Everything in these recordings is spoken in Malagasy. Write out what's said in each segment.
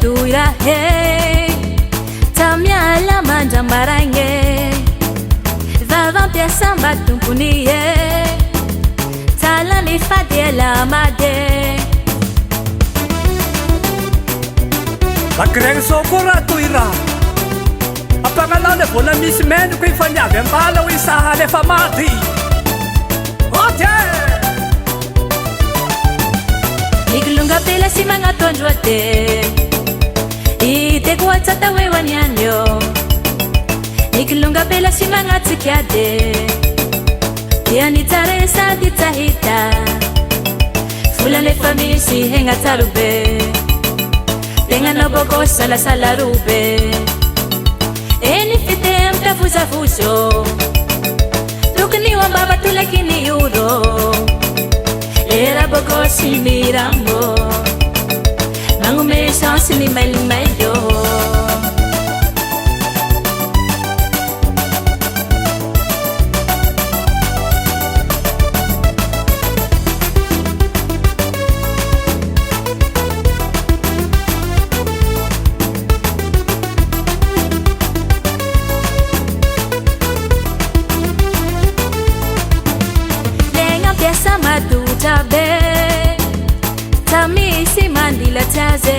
tuira he tamia la manja marange vava piasa mbatumpunie tala ni fadela made la kreng sokora tuira apangala le bona mismen ko ifanya vembala wisaha le famati ote Iglunga pela si mga tonjote Ite kuwatsata wewa nyanyo Iglunga pela si mga tsikyade Yani taresa ditahita Fula le famisi henga tarube Tenga no boko sala sala rube Eni fite amta fusa fuso Tukni wa baba tulakini yuro Era boko si mirambo Mangu me chance ni mayo Lenga piasa matuta be Tami si mandila taze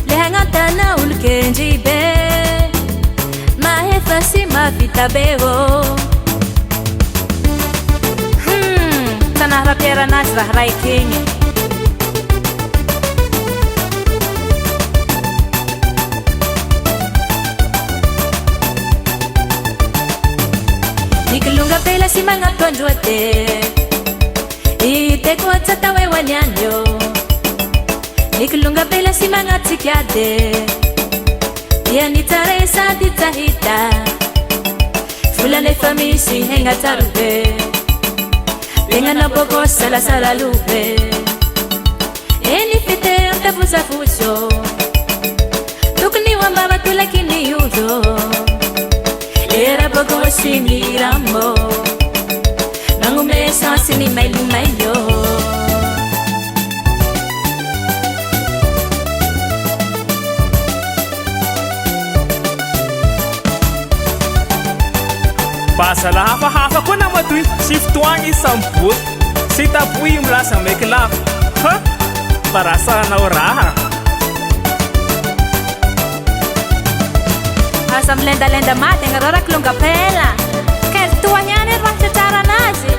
Lehenga tana ulkenji be Mahefa si mafita bego Tanah rapera nasrah rai kingi Nikelunga pela si mga tonjote Ite kuwatsata wewa nyanyo Nikelunga pela si mga tsikyade Yani taresa ditahita Fula le famisi henga tarube Lenga na boko sala sala lube Eni fite amta fusa fuso Tukni wa mbaba tulakini yudo Era boko si mirambo Nangu me chance ni mayo Basa la hafa ko na matui siftuangi samput sita pui mlasa meklaf ha barasa na oraha Asam lenda mate ngarora klunga pela Ker tuanyane rwakta cara nazi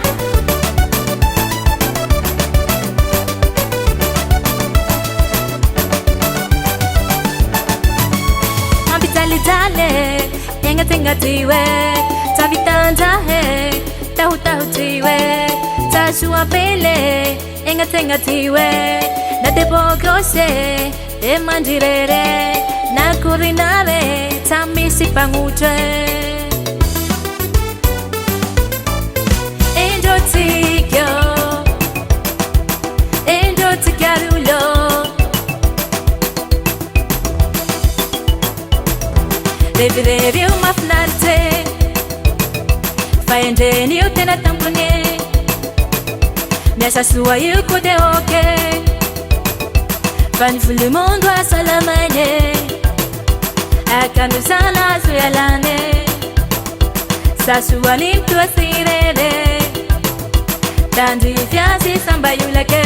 Ambitali dale Tenga tiwe Tavitanja he Tahu tiwe Tashua pele Tenga tiwe Na te pokose E manjirere Na kurinare Tami si panguche Enjo tikyo Enjo tikyarulo Revi umafnarte Faendeni utena tampune Nessa sua yuko de oke Fani fulu mundo a salamane Akandu sana suyalane Sasua limtu asirere Tanji fiasi samba yulake